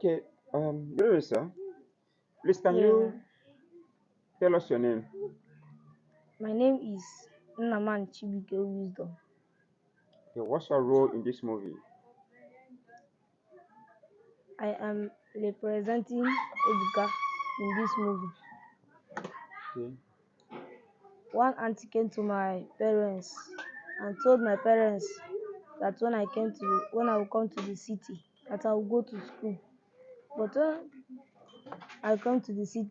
Okay, good evening, sir. Please, can Yeah, you tell us your name? my name is Naman Chibike Wisdom. Okay, what's your role in this movie? I am representing Ebuka in this movie. Okay, One auntie came to my parents and told my parents that when I will come to the city, that I will go to school. But when I come to the city,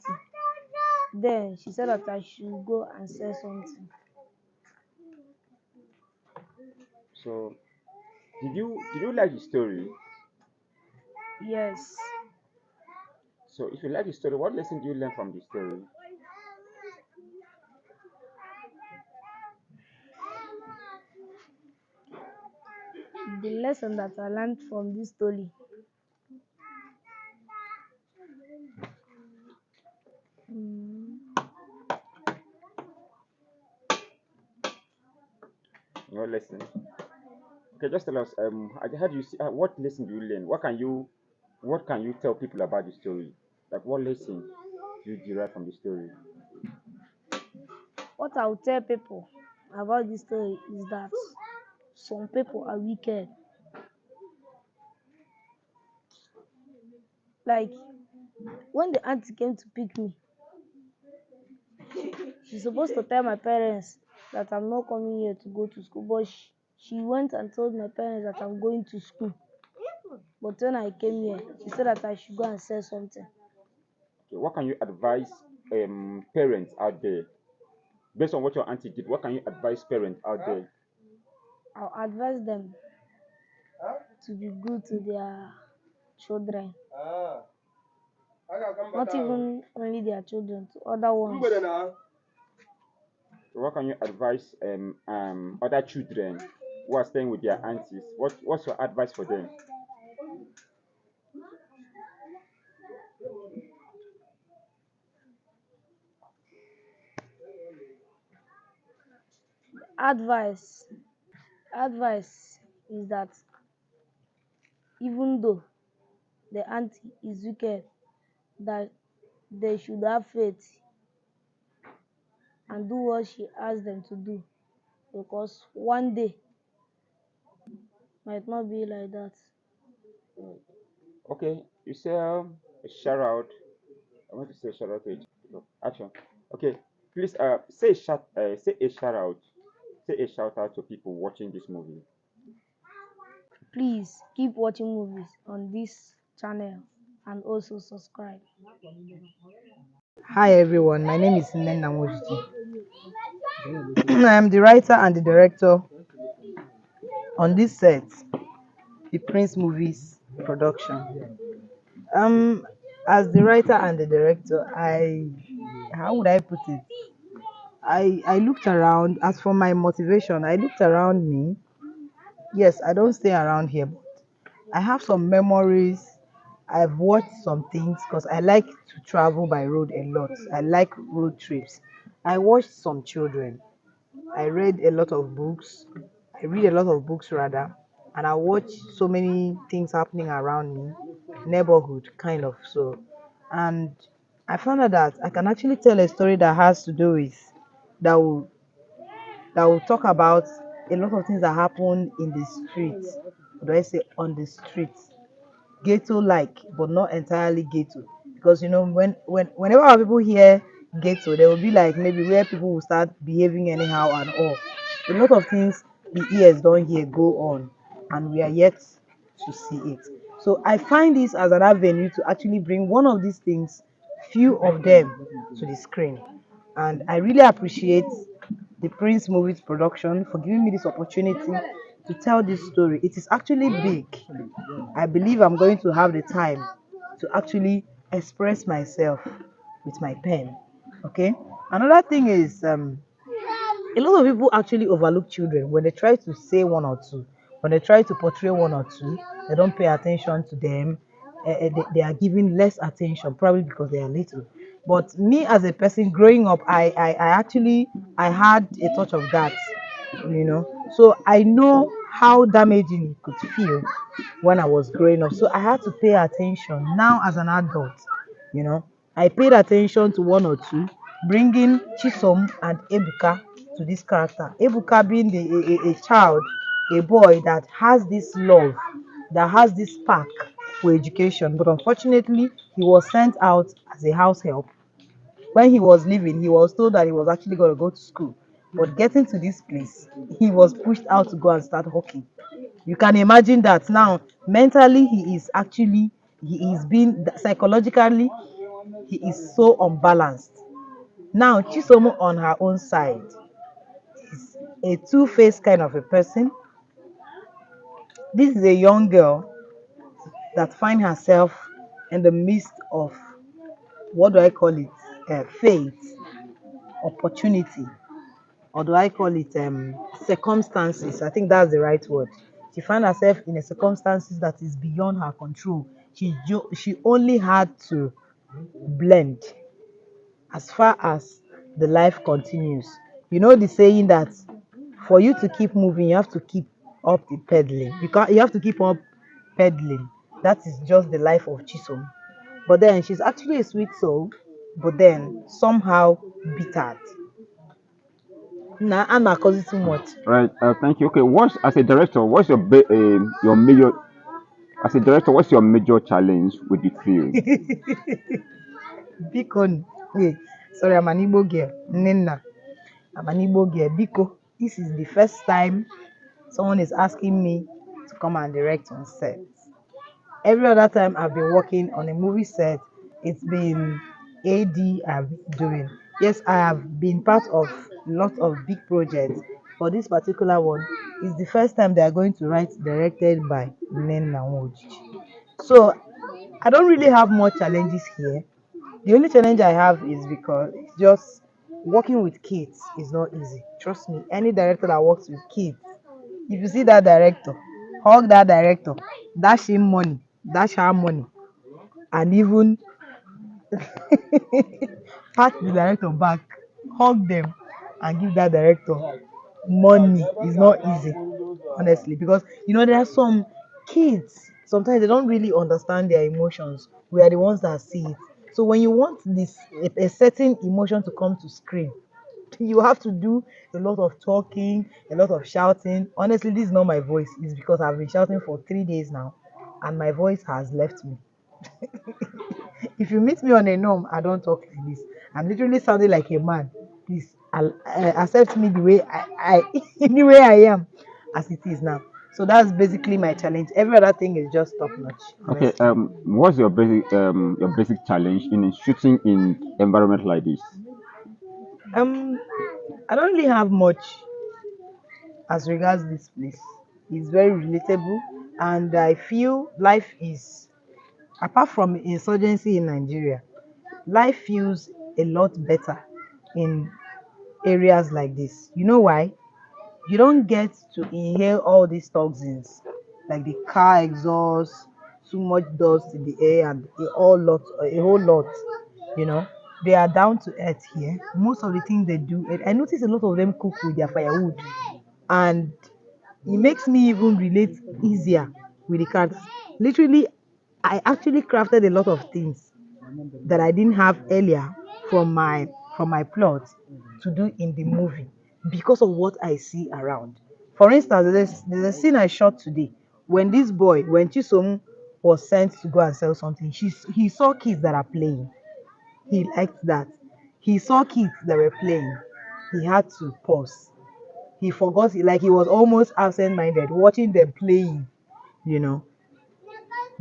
then she said that I should go and sell something. so did you like the story? Yes, So, if you like the story, what lesson do you learn from the story? the lesson that I learned from this story. mm, Your lesson. Okay, just tell us. How do you see? What lesson do you learn? What can you tell people about the story? Like, what lesson do you derive from the story? What I will tell people about this story is that some people are wicked. Like when the auntie came to pick me, she's supposed to tell my parents that I'm not coming here to go to school, but she went and told my parents that I'm going to school. But when I came here, she said that I should go and sell something. Okay, what can you advise parents out there based on what your auntie did? What can you advise parents out there? I'll advise them to be good to their children, not even only their children, to other ones. So, what can you advise other children who are staying with their aunties? What's your advice for them? Advice, advice is that even though the auntie is wicked, that they should have faith and do what she asked them to do, because one day might not be like that. Okay, you say a shout out. I want to say a shout out to it. Action. Okay, please say a shout out to people watching this movie. Please keep watching movies on this channel and also subscribe. Hi everyone, my name is Nnenna Mojiji. I am the writer and the director on this set, the Prince Movies production. Um, as the writer and the director, how would I put it? I looked around. As for my motivation, I looked around me. Yes, I don't stay around here, but I have some memories. I've watched some things because I like to travel by road a lot. I like road trips. I watched some children. I read a lot of books. I read a lot of books rather, and I watch so many things happening around me, neighborhood kind of so. And I found out that I can actually tell a story that has to do with that will that will talk about a lot of things that happen in the streets. What do I say on the streets? Ghetto like, but not entirely ghetto. Because whenever our people hear ghetto, there will be like maybe where people will start behaving anyhow and all. A lot of things the ears don't hear go on, and we are yet to see it. So I find this as an avenue to actually bring one of these things, few of them, to the screen. And I really appreciate the Prince Movies production for giving me this opportunity to tell this story. It is actually big. I believe I'm going to have the time to actually express myself with my pen. Okay. Another thing is a lot of people actually overlook children when they try to say one or two. When they try to portray one or two, they don't pay attention to them. They are giving less attention, probably because they are little. But me as a person growing up, I actually I had a touch of that. So I know how damaging it could feel when I was growing up. So I had to pay attention. Now, as an adult, you know, I paid attention to one or two, bringing Chisom and Ebuka to this character. Ebuka being a child, a boy that has this love, that has this spark for education, but unfortunately, he was sent out as a house help. When he was leaving, he was told that he was actually going to go to school. But getting to this place, he was pushed out to go and start hawking. You can imagine that now. Mentally, he is being psychologically, he is so unbalanced. Now, Chisomo on her own side is a two-faced kind of a person. This is a young girl that finds herself in the midst of, what do I call it? Fate, opportunity, or do I call it circumstances? I think that's the right word. She found herself in a circumstances that is beyond her control. She only had to blend as far as the life continues. You know the saying that for you to keep moving, you have to keep up the pedaling. You have to keep up pedaling. That is just the life of Chisom. But then she's actually a sweet soul, but then somehow bitter. Nah, I'm not causing too much. Right. Thank you. Okay. What's as a director? What's your major as a director? What's your major challenge with the film? Biko, wait, sorry, I'm an Igbo girl. Nina, I'm an Igbo girl. Biko, this is the first time someone is asking me to come and direct on set. Every other time I've been working on a movie set, it's been AD I've been doing. Yes, I have been part of lots of big projects, but this particular one is the first time they are going to write directed by Nen Nawoji. So I don't really have much challenges here. The only challenge I have is because it's just working with kids is not easy. Trust me, any director that works with kids, if you see that director, hug that director, dash him money, dash her money, and even pat the director back, hug them, and give that director money is not easy, honestly. Because there are some kids, sometimes they don't really understand their emotions. We are the ones that see it. So when you want a certain emotion to come to screen, you have to do a lot of talking, a lot of shouting. Honestly, this is not my voice. It's because I've been shouting for 3 days now, and my voice has left me. If you meet me on a norm, I don't talk like this. I'm literally sounding like a man. Please accept me the way I the way I am, as it is now. So that's basically my challenge. Every other thing is just top notch, Okay. honestly. What's your basic challenge in shooting in environment like this? Um, I don't really have much as regards this place. It's very relatable, and I feel life is, apart from insurgency in Nigeria, life feels a lot better in areas like this. You know why? You don't get to inhale all these toxins like the car exhaust, too much dust in the air, and a whole lot. You know, they are down to earth here. Most of the things they do, I notice a lot of them cook with their firewood, and it makes me even relate easier with the characters. Literally, I actually crafted a lot of things that I didn't have earlier from my plot to do in the movie because of what I see around. For instance, there's a scene I shot today when Chisom was sent to go and sell something. He saw kids that are playing. He liked that. He saw kids that were playing. He had to pause. He forgot, like he was almost absent-minded watching them playing, you know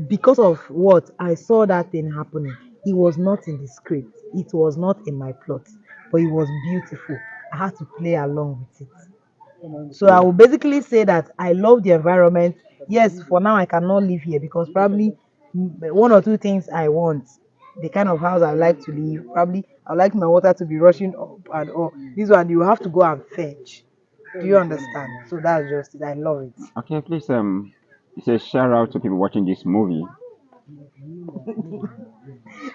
because of what I saw that thing happening. It was not in the script, it was not in my plot, but it was beautiful. I had to play along with it. So I will basically say that I love the environment. Yes, for now I cannot live here because probably one or two things I want. The kind of house I like to live. Probably I like my water to be rushing up and all. This one you have to go and fetch. Do you understand? So that's just it. I love it. Okay. Please say shout out to people watching this movie.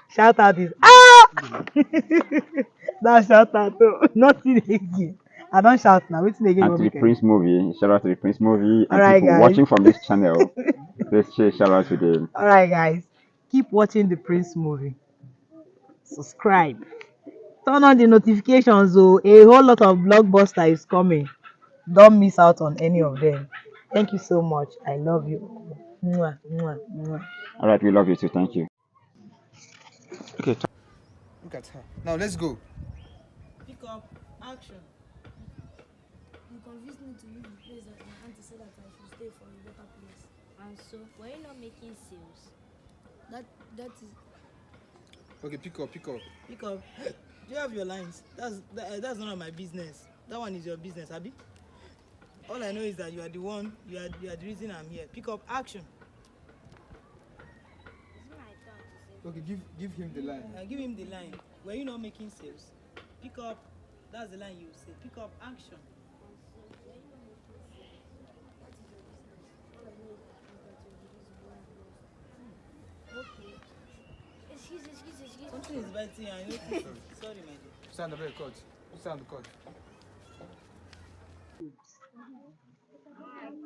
Shout out is ah. That shout out, oh, nothing again. I don't shout now. Waiting again. And to the Prince movie. Shout out to the Prince movie All and right, people guys. watching from this channel. Let's say shout out to them. All right, guys. Keep watching the Prince movie. Subscribe. Turn on the notifications. Oh, a whole lot of blockbuster is coming. Don't miss out on any of them. Thank you so much. I love you. Mwah, mwah, mwah. All right, we love you too. Thank you. Okay. Look at her. Now let's go. Pick up. Action. You convinced me to leave the place that my auntie said that I should stay for a better place. And so, were you not making sales? That is Okay, pick up, pick up. Pick up. Do you have your lines? That's none of my business. That one is your business, Abby. All I know is that you are the one. You are the reason I'm here. Pick up. Action. It's my turn to say. Okay, give him the line. Give him the line. Were you not making sales? Pick up. That's the line you say. Pick up. Action. Okay. Excuse. Something is biting. I know. Sorry, my dear. Stand up, cut. Stand up, cut.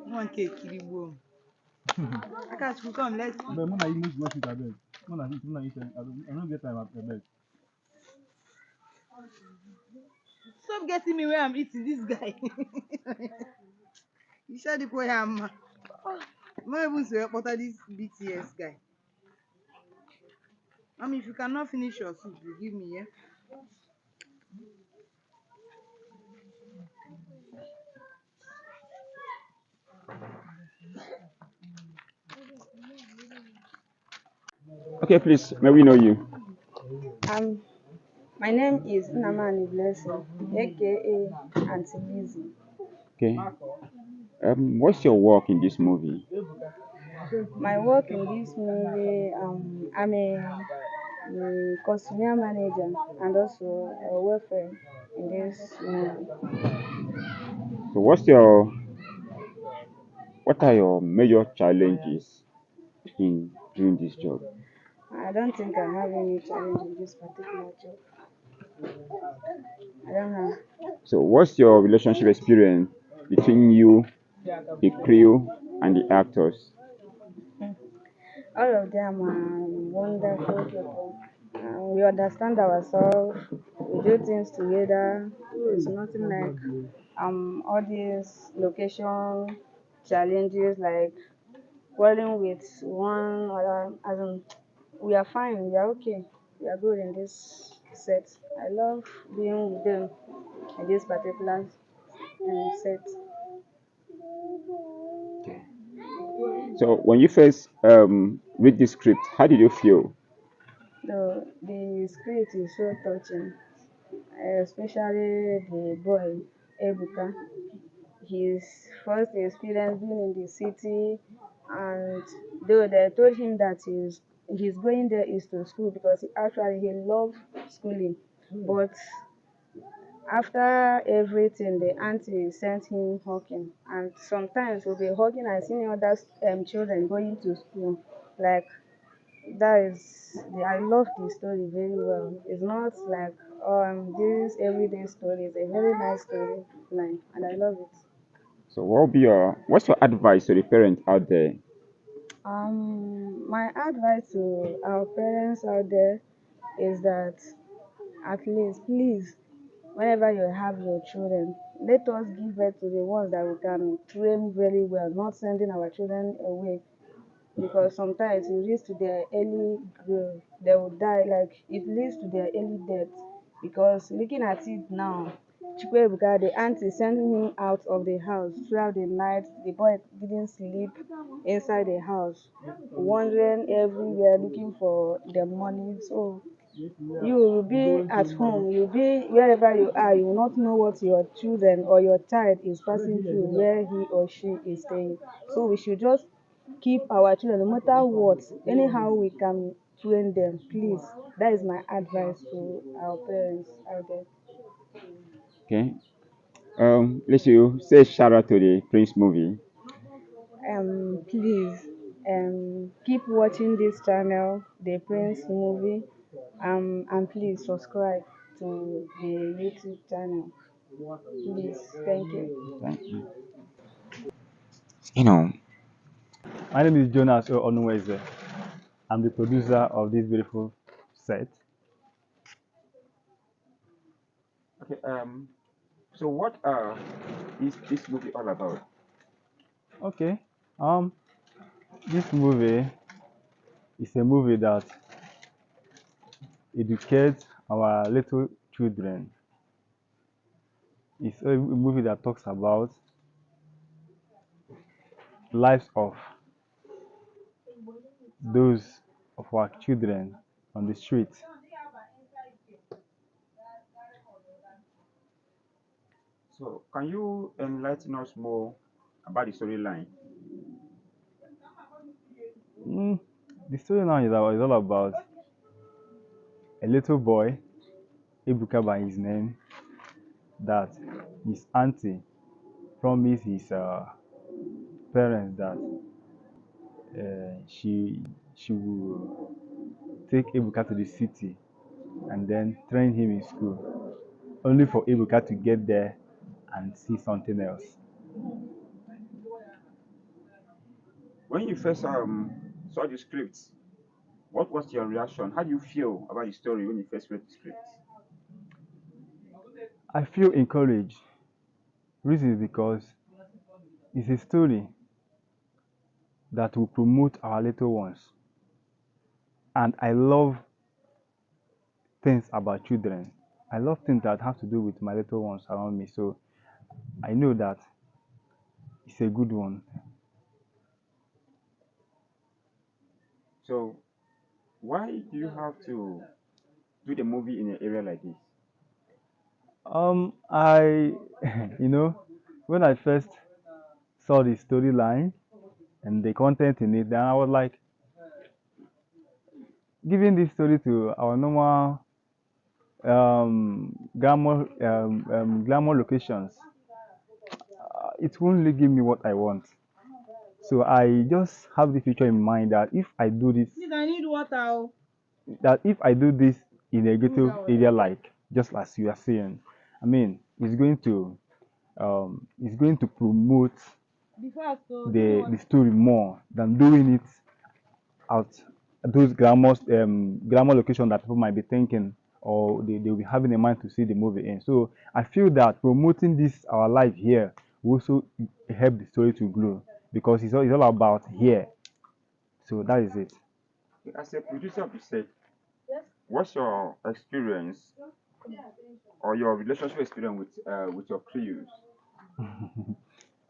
One cake, Kiribo. I can't come. Let's. But when I use watch it, I beg. When I eat, I don't get time. I beg. Stop getting me where I'm eating. This guy. You said the boy I'm. I'm not even support this BTS guy. If you cannot finish your soup, you give me, yeah? Okay, please. May we know you? Um, my name is Namani Blessing, aka Auntie Lizzie. Okay. What's your work in this movie? My work in this movie, I'm a customer manager and also a welfare in this movie. So, what are your major challenges in doing this job? I don't think I have any challenge in this particular job. I don't have. So, what's your relationship experience between you, the crew, and the actors? All of them are wonderful people. We understand ourselves. We do things together. It's nothing like all these location challenges like quarreling with one other. As in, we are fine. We are okay. We are good in this set. I love being with them in this particular set. Okay. So, when you first read the script, how did you feel? The script is so touching, especially the boy Ebuka. His first experience being in the city, and though they told him that he's going there is to school because he loved schooling, but after everything the auntie sent him hawking, and sometimes we'll be hawking and seeing other children going to school. Like that is I love the story very well. It's not like this everyday story. It's a very nice story line and I love it. So, what's your advice to the parents out there? My advice to our parents out there is that at least please, whenever you have your children, let us give birth to the ones that we can train very well, not sending our children away because sometimes it leads to their early grave. They will die, like it leads to their early death. Because looking at it now, Chukwebuka, the auntie sending him out of the house throughout the night, the boy didn't sleep inside the house, wandering everywhere looking for the money. So you will be at home, you'll be wherever you are, you will not know what your children or your child is passing through where he or she is staying. So we should just keep our children no matter what, anyhow we can train them, please. That is my advice to our parents out there. Okay. Let's you say shout out to the Prince movie. Please keep watching this channel, the Prince movie, and please subscribe to the YouTube channel. Please, thank you. Thank you. You know, My name is Jonas Onuweze. I'm the producer of this beautiful set. okay. So what is this movie all about? Okay. Um, this movie is a movie that educates our little children. It's a movie that talks about lives of those of our children on the street. So can you enlighten us more about the storyline? Mm, the story now is all about a little boy, Ebuka by his name, that his auntie promised his parents that she will take Ebuka to the city and then train him in school, only for Ebuka to get there and see something else. When you first saw the script, what was your reaction? How do you feel about the story when you first read the script? I feel encouraged. Reason is because it's a story that will promote our little ones. And I love things about children. I love things that have to do with my little ones around me. So I know that it's a good one. So why do you have to do the movie in an area like this? I, you know, when I first saw the storyline and the content in it, then I was like, giving this story to our normal glamour locations, it won't really give me what I want. So I just have the future in mind that if I do this, Please, I need water. that if I do this in a ghetto area like just as you are saying, I mean, it's going to promote the story more than doing it out those glamour location that people might be thinking or they'll be having in mind to see the movie in. So I feel that promoting this our life here will also help the story to grow because it's all about here. So that is it. As a producer of the set, what's your experience or your relationship experience with your crews?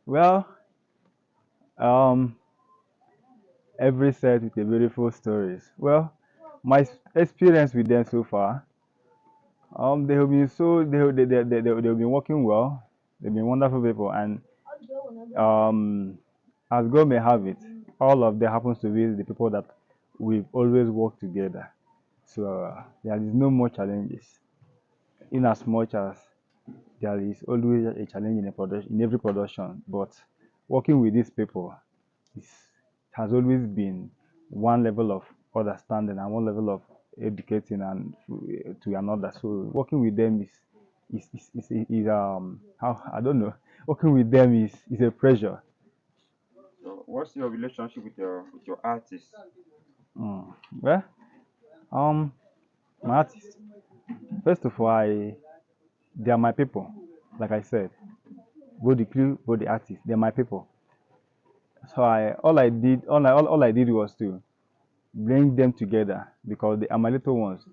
Well, um, every set with a beautiful stories. Well, my experience with them so far, they have been so they've been working well. They've been wonderful people, and um, as God may have it, all of them happens to be the people that we've always worked together. So there is no more challenges. In as much as there is always a challenge in a production, in every production, but working with these people is has always been one level of understanding and one level of educating and to another. So working with them is how I don't know. Working with them is a pleasure. So what's your relationship with your artists? Mm. Well, um, my artists. First of all, they are my people. Like I said, both the crew, both the artists, they're my people. So all I did was to bring them together because they are my little ones.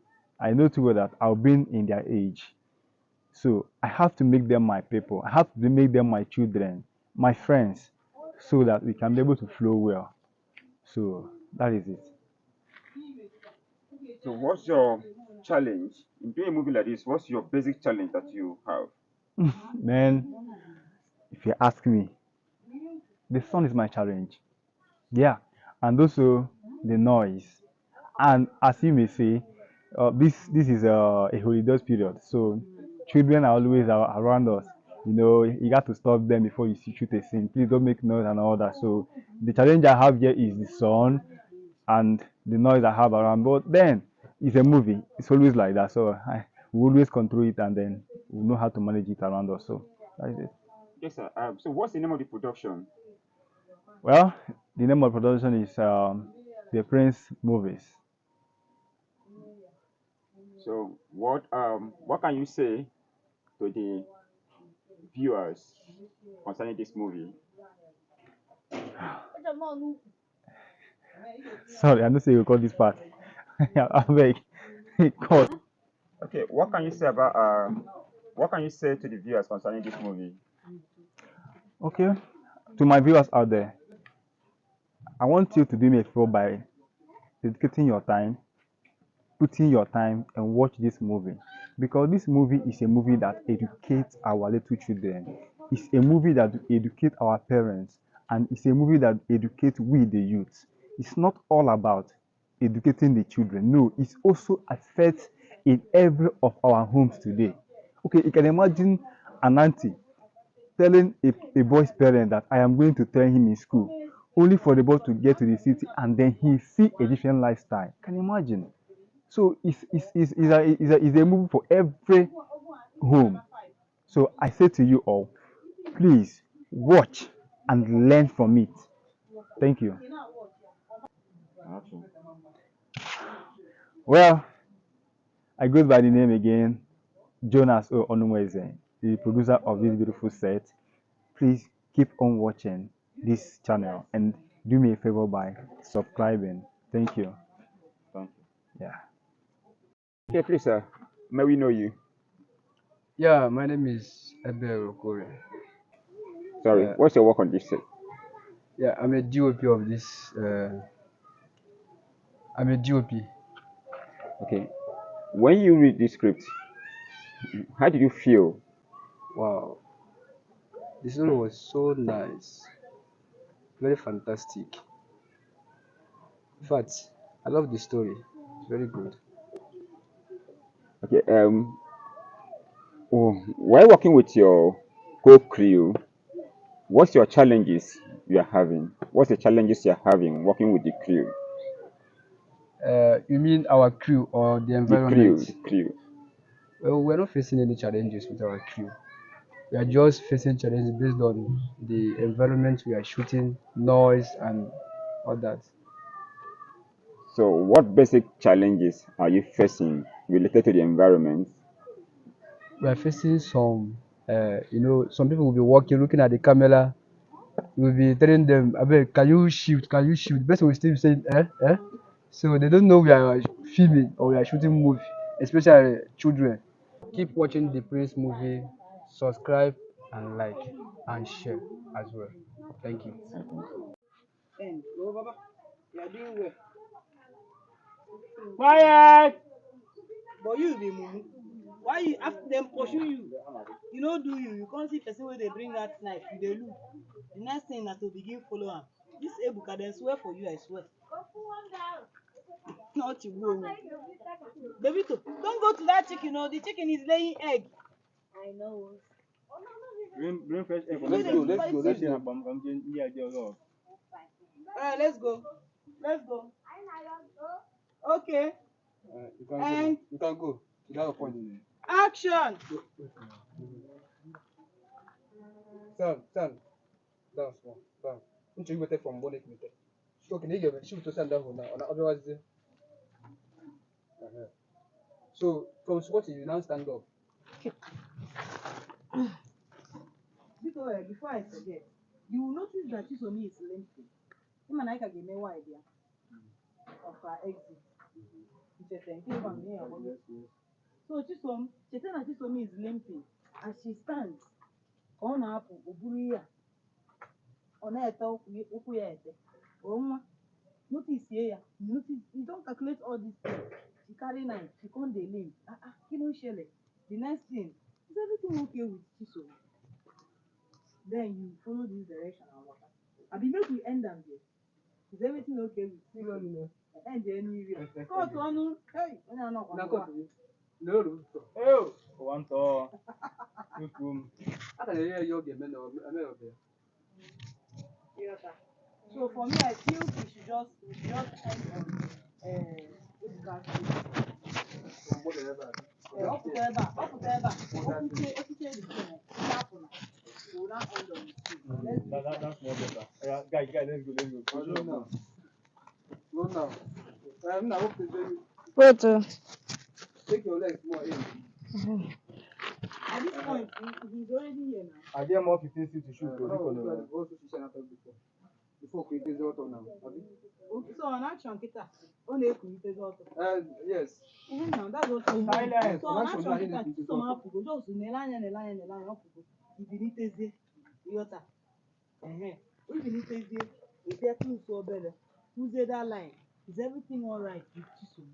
I know too well that I'll be in their age. So I have to make them my people. I have to make them my children, my friends, so that we can be able to flow well. So that is it. So what's your challenge in doing a movie like this? What's your basic challenge that you have? Man, if you ask me, the sun is my challenge. Yeah, and also the noise. And as you may say, this is a holidays period, so children are always around us. You know, you got to stop them before you shoot a scene. Please don't make noise and all that. So the challenge I have here is the sun and the noise I have around. But then it's a movie. It's always like that. So we always control it and then we know how to manage it around us. So that's it. Yes, sir. So what's the name of the production? Well, the name of the production is the Prince Movies. So what can you say to the viewers concerning this movie? Sorry, I don't say you call this part. I beg. God. Okay, what can you say to the viewers concerning this movie? Okay. To my viewers out there, I want you to do me a favor by dedicating your time, putting your time, and watch this movie, because this movie is a movie that educates our little children. It's a movie that educates our parents, and it's a movie that educates we the youth. It's not all about educating the children. No, it's also affects in every of our homes today. Okay, you can imagine an auntie telling a boy's parent that I am going to tell him in school, only for the boy to get to the city and then he see a different lifestyle. Can you imagine? So it's a movie for every home. So I say to you all, please watch and learn from it. Thank you. Okay. Well, I go by the name again, Jonas O. Onumweze, the producer of this beautiful set. Please keep on watching this channel and do me a favor by subscribing. Thank you. Thank you. Yeah. Okay, please, sir. May we know you? Yeah, my name is Ebel Okore. Sorry. Uh, What's your work on this set? yeah, I'm a DOP of this. I'm a DOP. Okay. When you read this script, how did you feel? Wow, the story was so nice, very fantastic. In fact, I love the story. It's very good. Okay. While working with your co-crew, what's your challenges you are having? What's the challenges you're having working with the crew? You mean our crew or the environment? The crew. Well, we're not facing any challenges with our crew. We are just facing challenges based on the environment we are shooting, noise, and all that. So, what basic challenges are you facing related to the environment? We are facing some, some people will be walking, looking at the camera. We will be telling them, "Abeg, can you shoot? Can you shoot?" The person will still be saying, "Eh, eh." So they don't know we are filming or we are shooting movie, especially children. Keep watching the Prince movie, subscribe and like and share as well. Thank you. Quiet! But you be mumu. Why you after them pursue you? You no do you can't see person wey dey bring out knife, you dey look. The next thing na to begin follow am. This Ebuka dem swear for you, I swear. Not you go. Bebito, don't go to that chicken, oh, the chicken is laying egg. I know. Bring fresh air. Let's go, let's go, let's go. Alright, let's go. Let's go. Okay. You can go. You have a point. Action! Stand. Down small. Down. Don't you take from one meter. Okay, you get shoot to stand down now. Otherwise, so from squatting, you now stand up. Before I forget, you will notice that Chisomi is limping. Him and I can give me one idea of her exit. So Chisomi is limping. As she stands, on her Oburia, on her Ukuyete, notice here, notice, you don't calculate all these things. She carry knife, she can't dey limp. The next thing, is everything okay with Chisomi? Then you follow this direction and walk. I be make we end them there. Is everything okay with you? End anywhere. Go to Anu. Hey, when I knock on the door. No. Oh, one door. I can hear you get men of there. So for me, I feel we should just end on Ebuka's Whatever. up to Eba. Wait. Take your legs more in. At this point, he's already here now. I get more 15 seats to shoot. No, we also see Shana before. Before we take the auto now. Okay, so on action, kita. Only if we take out. Yes. Now that's what I'm Silence. So on action, kita. So ma pugo. Just nelanya. Pugo. Ibiniteze. Yota. If Ibiniteze, if you're too so better, who's that line? Is everything all right with Chisom?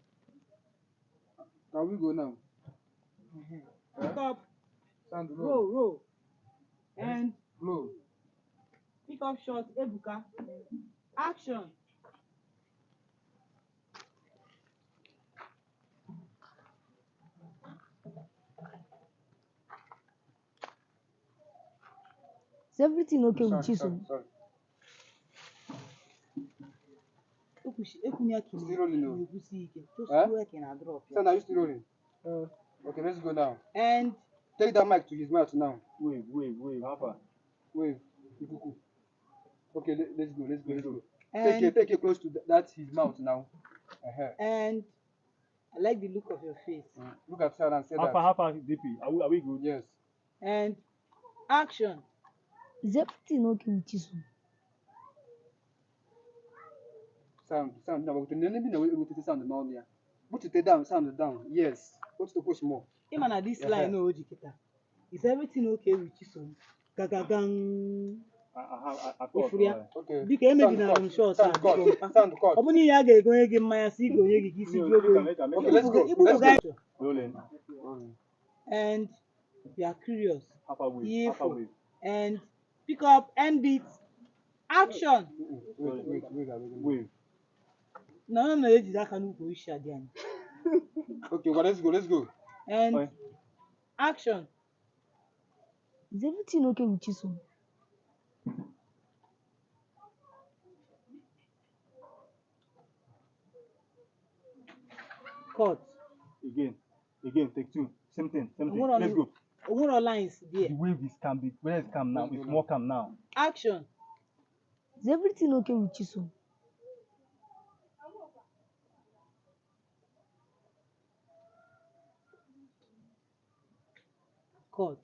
Can we go now? Pick up, Stand row, and blow. pick up shot, Ebuka. Action. Is everything okay with Chisom? Sorry. Ekunya Still rolling now. Just Huh? work and I drop. Stand, are you still rolling? Okay, let's go now. And Take that mic to his mouth now. Wave. How far? Wave. Ikuku. Okay, let's go. and Take it close to that his mouth now. and I like the look of your face. Look at Sarah and say that. How far, DP? Are we good? Yes. And action. Is everything okay with Chisom? Sound. No, but let me know what to sound now. Yeah. Put it down. Sound down. Yes. What's to push more? Even at this line, no Ojikita. Is everything okay with Chisom? Gagagang. Ifuria. Okay. Bika maybe na I'm sure. Sound cut. Obuni ya ga-ego nye gị mmanya si go nye gị ka isi ji ogo. Okay, let's go. Rolling. And you are curious. Half a wave. And pick up and beat. Action. Wave. No, eji aka n'ukwu isi adị anyị. Okay, well, let's go. And Fine. action. Is everything okay with Chisom? Cut. Again, take two. Same thing. What are Let's go. What are lines there? The wave is calm. When it's calm now, it's more calm now. Action. Is everything okay with Chisom? Cut.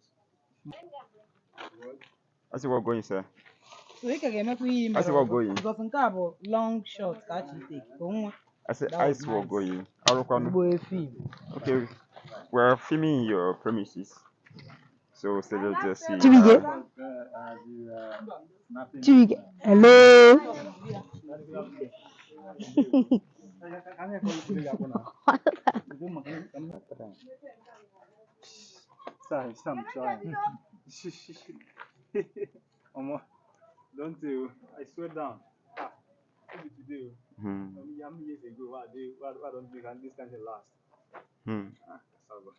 I see what going, sir. So ị ka ga-emekwa ihe I see what going. because nke a bụ long shot ka a take ka nwa I see That I was see what nice. going. Arukwanu. Igbo film. Okay, we're filming in your premises. So let's just see. Chibige. Chibige. Hello. Sam, trying. Don't you? I swear down. Maybe today. How many years ago? Why don't you can this kind of last? Cassava.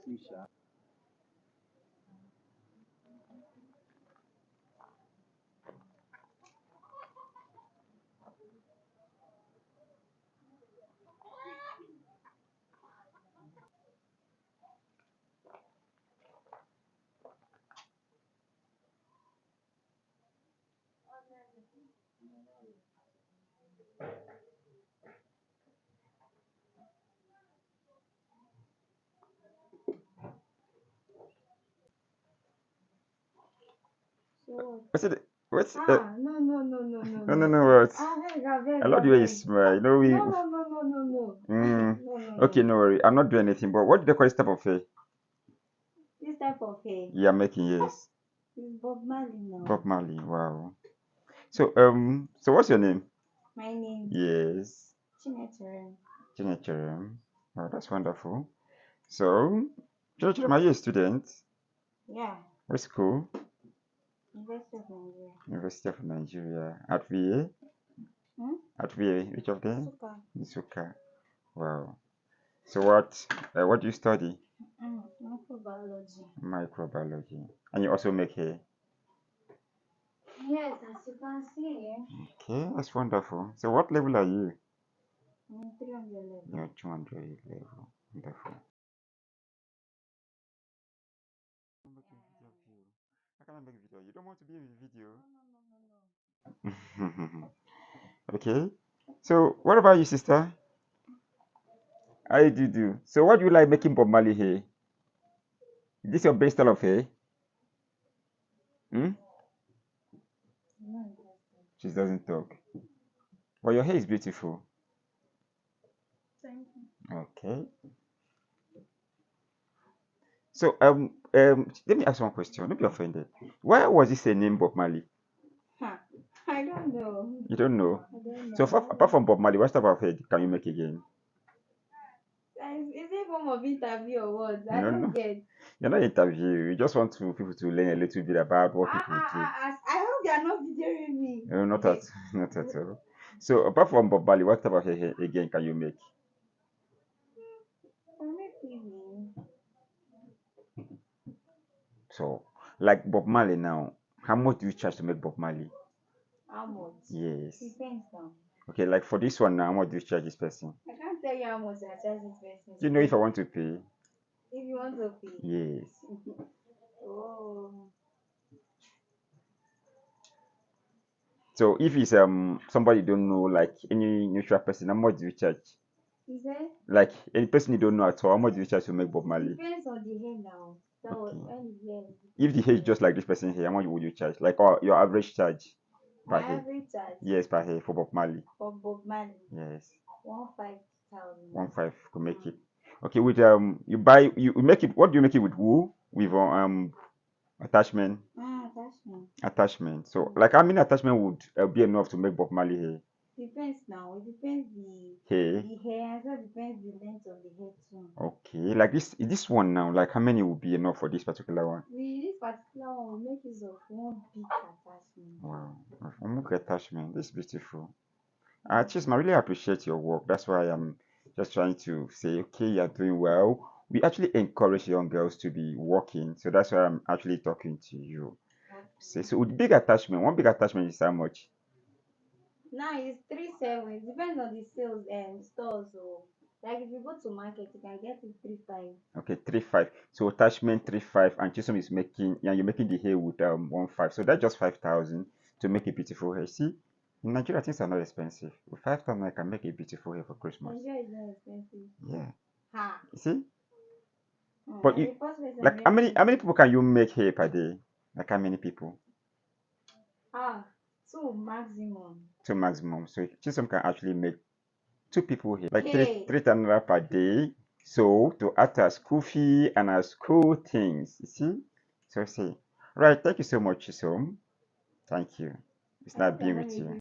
Sushi. What's it? What's No. no, what? I I love the way you smile. You know, we. No. Okay, no worry. I'm not doing anything, but what do they call this type of hair? This type of hair You're making, yes. is Bob Marley now. Bob Marley, wow. So, so what's your name? My name Yes. Chinechere. Chinechere. Oh, that's wonderful. So, Chinechere, are you a student? Yeah, What school? University of Nigeria. University of Nigeria. At VA? At VA, which of them? Suka. Nsukka. Wow. So what do you study? Microbiology. Microbiology. And you also make hair? Yes, as you can see, Okay, that's wonderful. So what level are you? I'm 300 level. You're 200 level. Wonderful. can I make video? You don't want to be in the video? Okay. So what about you, sister? How do you do? So what do you like making Bob Marley hair? Is this your best style of hair? Hmm? She doesn't talk. But your hair is beautiful. Thank you. Okay. So let me ask one question. Don't be offended. Why was this a name Bob Marley? Huh. I don't know. You don't know. I don't So know. apart from Bob Marley, what type of hair can you make again? Is it form of interview or what? I No, don't no. get. You're not interviewing. You just want people to learn a little bit about what people do. I hope they are not videoing me. No, not at not at all. So apart from Bob Marley, what type of hair again can you make? So like Bob Marley now, how much do you charge to make Bob Marley? How much? Yes. Depends now. Okay, like for this one now, how much do you charge this person? I can't tell you how much I charge this person. Do you know if I want to pay? If you want to pay. Yes. Oh. So if it's somebody you don't know, like any neutral person, how much do you charge? Is it? Like any person you don't know at all, how much do you charge to make Bob Marley? Depends on the hair now. So Okay. when the hair. If the hair is just like this person here, how much would you charge? Like your average charge per My hair? average charge Yes, per hair for Bob Marley. for Bob Marley, Yes, 15,000. 1.5 to make it. Okay, with you make it. What do you make it with? Wool with attachment. Attachment. Attachment. So like how many attachment would be enough to make Bob Marley hair? Depends now. It depends Hair. the hair, and so depends the length of the hair too. Okay, like this one now. Like how many would be enough for this particular one? This particular one will make use of one big attachment. Wow, one big attachment. This is beautiful. Chisma, I really appreciate your work. That's why I'm just trying to say, okay, you're doing well. We actually encourage young girls to be working, so that's why I'm actually talking to you. So with big attachment, one big attachment is how much? Now it's 3.7. It depends on the sales and stores. So, like if you go to market, you can get it 3.5. Okay, 3.5. So attachment 3.5, and Chisom is making, yeah, you're making the hair with 1.5. So that's just 5,000 to make a beautiful hair. See, in Nigeria things are not expensive. With 5,000, I can make a beautiful hair for Christmas. Nigeria is not expensive. Yeah. Ha. You see? Hmm, But and the first place like how many people can you make hair per day? Like how many people? 2 maximum. 2 maximum. So Chisom can actually make 2 people here, like Hey. 3,000 naira per day. So to add as school fee and as school things, you see. So say, right. Thank you so much, Chisom. Thank you. It's not being with you.